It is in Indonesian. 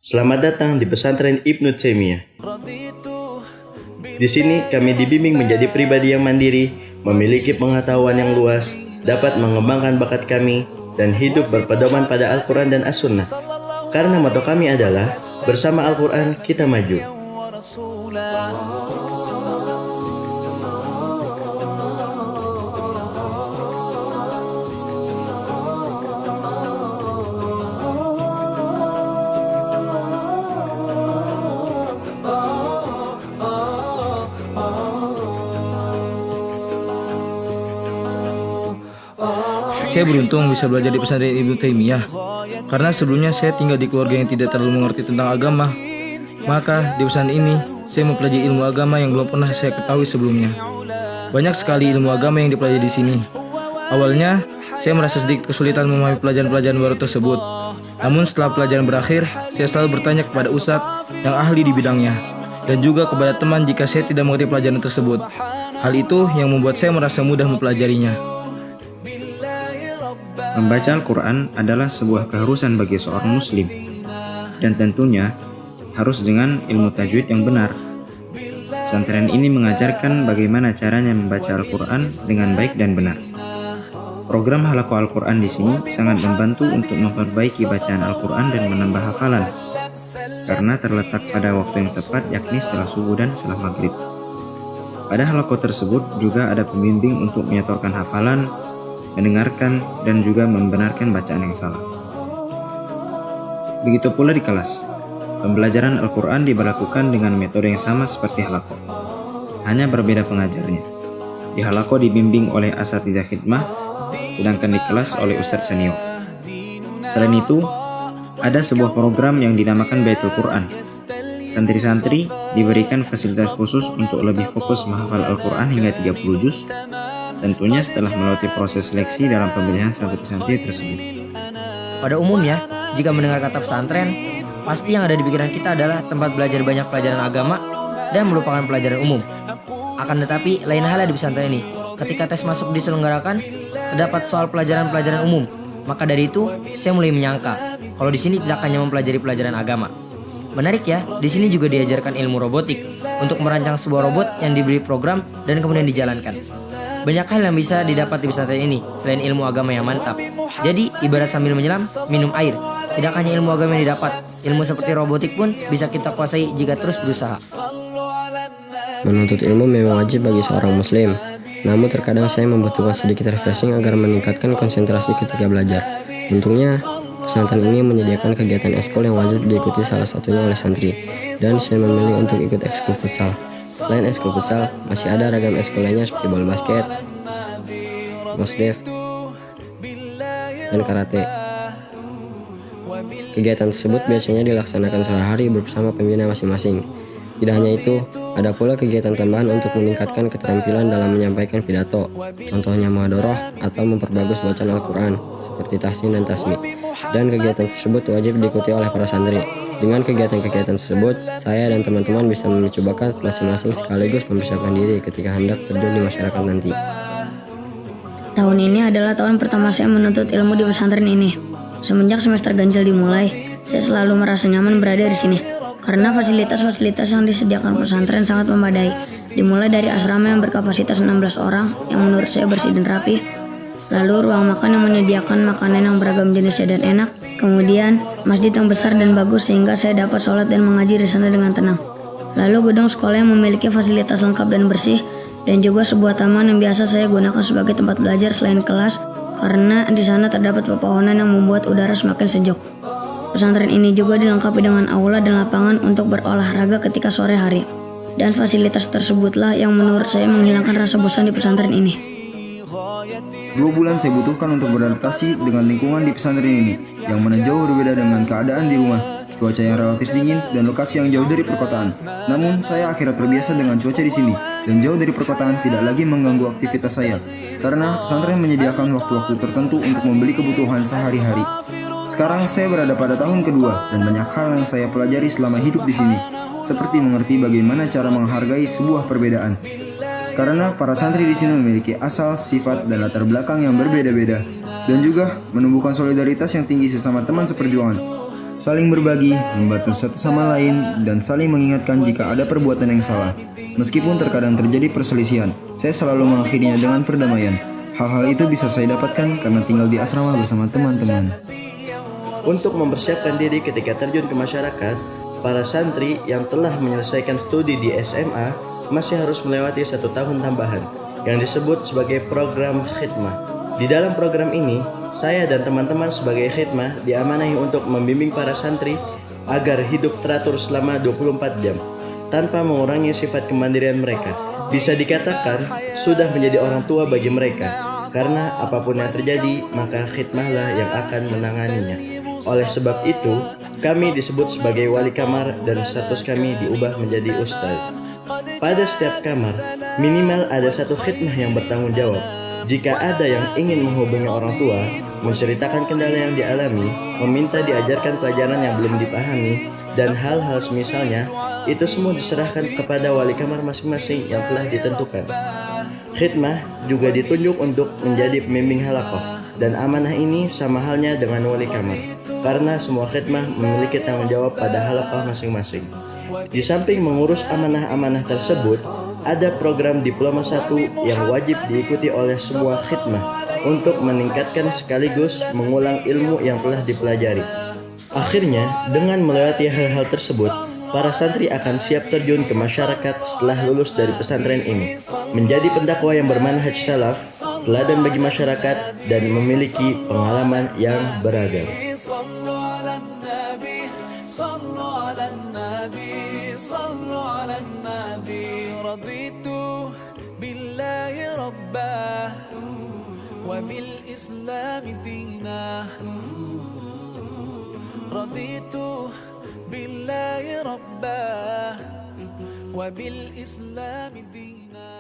Selamat datang di pesantren Ibnu Taimiyah. Di sini kami dibimbing menjadi pribadi yang mandiri, memiliki pengetahuan yang luas, dapat mengembangkan bakat kami, dan hidup berpedoman pada Al-Quran dan As-Sunnah. Karena motto kami adalah, bersama Al-Quran kita maju. Saya beruntung bisa belajar di pesantren Ibnu Taimiyah karena sebelumnya saya tinggal di keluarga yang tidak terlalu mengerti tentang agama. Maka di pesantren ini saya mempelajari ilmu agama yang belum pernah saya ketahui sebelumnya. Banyak sekali ilmu agama yang dipelajari di sini. Awalnya saya merasa sedikit kesulitan memahami pelajaran-pelajaran baru tersebut. Namun setelah pelajaran berakhir, saya selalu bertanya kepada ustadz yang ahli di bidangnya dan juga kepada teman jika saya tidak mengerti pelajaran tersebut. Hal itu yang membuat saya merasa mudah mempelajarinya. Membaca Al-Quran adalah sebuah keharusan bagi seorang muslim, dan tentunya harus dengan ilmu tajwid yang benar. Pesantren ini mengajarkan bagaimana caranya membaca Al-Quran dengan baik dan benar. Program Halaqah Al-Quran di sini sangat membantu untuk memperbaiki bacaan Al-Quran dan menambah hafalan, karena terletak pada waktu yang tepat, yakni setelah subuh dan setelah maghrib. Pada halaqah tersebut juga ada pembimbing untuk menyetorkan hafalan, mendengarkan, dan juga membenarkan bacaan yang salah. Begitu pula di kelas, pembelajaran Al-Quran diberlakukan dengan metode yang sama seperti halaqah, hanya berbeda pengajarnya. Di halaqah dibimbing oleh asatidz khidmah, sedangkan di kelas oleh ustadz senior. Selain itu, ada sebuah program yang dinamakan Baitul Quran. Santri-santri diberikan fasilitas khusus untuk lebih fokus menghafal Al-Quran hingga 30 juz, tentunya setelah melalui proses seleksi dalam pemilihan santri-santri tersebut. Pada umumnya, jika mendengar kata pesantren, pasti yang ada di pikiran kita adalah tempat belajar banyak pelajaran agama dan merupakan pelajaran umum. Akan tetapi, lain halnya di pesantren ini. Ketika tes masuk diselenggarakan, terdapat soal pelajaran-pelajaran umum. Maka dari itu, saya mulai menyangka kalau di sini tidak hanya mempelajari pelajaran agama. Menarik ya, di sini juga diajarkan ilmu robotik untuk merancang sebuah robot yang diberi program dan kemudian dijalankan. Banyak hal yang bisa didapat di pesantren ini selain ilmu agama yang mantap. Jadi, ibarat sambil menyelam, minum air. Tidak hanya ilmu agama yang didapat, ilmu seperti robotik pun bisa kita kuasai jika terus berusaha. Menuntut ilmu memang wajib bagi seorang muslim. Namun terkadang saya membutuhkan sedikit refreshing agar meningkatkan konsentrasi ketika belajar. Untungnya, pesantren ini menyediakan kegiatan ekskul yang wajib diikuti salah satunya oleh santri. Dan saya memilih untuk ikut ekskul futsal. Selain ekskul futsal, masih ada ragam ekskul lainnya seperti bola basket, mosdev, dan karate. Kegiatan tersebut biasanya dilaksanakan sore hari bersama pembina masing-masing. Tidak hanya itu, ada pula kegiatan tambahan untuk meningkatkan keterampilan dalam menyampaikan pidato, contohnya muhadharah atau memperbagus bacaan Al-Quran seperti tahsin dan tasmi. Dan kegiatan tersebut wajib diikuti oleh para santri. Dengan kegiatan-kegiatan tersebut, saya dan teman-teman bisa memicu bakat masing-masing sekaligus mempersiapkan diri ketika hendak terjun di masyarakat nanti. Tahun ini adalah tahun pertama saya menuntut ilmu di pesantren ini. Semenjak semester ganjil dimulai, saya selalu merasa nyaman berada di sini. Karena fasilitas-fasilitas yang disediakan pesantren sangat memadai. Dimulai dari asrama yang berkapasitas 16 orang, yang menurut saya bersih dan rapi. Lalu ruang makan yang menyediakan makanan yang beragam jenisnya dan enak. Kemudian masjid yang besar dan bagus sehingga saya dapat sholat dan mengaji di sana dengan tenang. Lalu gedung sekolah yang memiliki fasilitas lengkap dan bersih, dan juga sebuah taman yang biasa saya gunakan sebagai tempat belajar selain kelas, karena di sana terdapat pepohonan yang membuat udara semakin sejuk. Pesantren ini juga dilengkapi dengan aula dan lapangan untuk berolahraga ketika sore hari. Dan fasilitas tersebutlah yang menurut saya menghilangkan rasa bosan di pesantren ini. 2 bulan saya butuhkan untuk beradaptasi dengan lingkungan di pesantren ini, yang mana jauh berbeda dengan keadaan di rumah, cuaca yang relatif dingin, dan lokasi yang jauh dari perkotaan. Namun, saya akhirnya terbiasa dengan cuaca di sini, dan jauh dari perkotaan tidak lagi mengganggu aktivitas saya, karena pesantren menyediakan waktu-waktu tertentu untuk membeli kebutuhan sehari-hari. Sekarang saya berada pada tahun kedua, dan banyak hal yang saya pelajari selama hidup di sini, seperti mengerti bagaimana cara menghargai sebuah perbedaan. Karena para santri di sini memiliki asal, sifat, dan latar belakang yang berbeda-beda, dan juga menumbuhkan solidaritas yang tinggi sesama teman seperjuangan. saling berbagi, membantu satu sama lain, dan saling mengingatkan jika ada perbuatan yang salah. Meskipun terkadang terjadi perselisihan, saya selalu mengakhirinya dengan perdamaian. Hal-hal itu bisa saya dapatkan karena tinggal di asrama bersama teman-teman. Untuk mempersiapkan diri ketika terjun ke masyarakat, para santri yang telah menyelesaikan studi di SMA masih harus melewati 1 tahun tambahan yang disebut sebagai program khidmah. Di dalam program ini, saya dan teman-teman sebagai khidmah diamanahi untuk membimbing para santri agar hidup teratur selama 24 jam tanpa mengurangi sifat kemandirian mereka. Bisa dikatakan sudah menjadi orang tua bagi mereka, karena apapun yang terjadi maka khidmahlah yang akan menanganinya. Oleh sebab itu, kami disebut sebagai wali kamar dan status kami diubah menjadi ustadz. Pada setiap kamar, minimal ada 1 khidmah yang bertanggung jawab. Jika ada yang ingin menghubungi orang tua, menceritakan kendala yang dialami, meminta diajarkan pelajaran yang belum dipahami, dan hal-hal semisalnya, itu semua diserahkan kepada wali kamar masing-masing yang telah ditentukan. Khidmah juga ditunjuk untuk menjadi pembimbing halaqah, dan amanah ini sama halnya dengan wali kamar, karena semua khidmah memiliki tanggung jawab pada halaqah masing-masing. Di samping mengurus amanah-amanah tersebut, ada program Diploma 1 yang wajib diikuti oleh semua khidmah untuk meningkatkan sekaligus mengulang ilmu yang telah dipelajari. Akhirnya, dengan melewati hal-hal tersebut, para santri akan siap terjun ke masyarakat setelah lulus dari pesantren ini, menjadi pendakwah yang bermanhaj salaf, teladan bagi masyarakat, dan memiliki pengalaman yang beragam. رضيت بالله ربا وبالإسلام دينا رضيت بالله ربا وبالإسلام دينا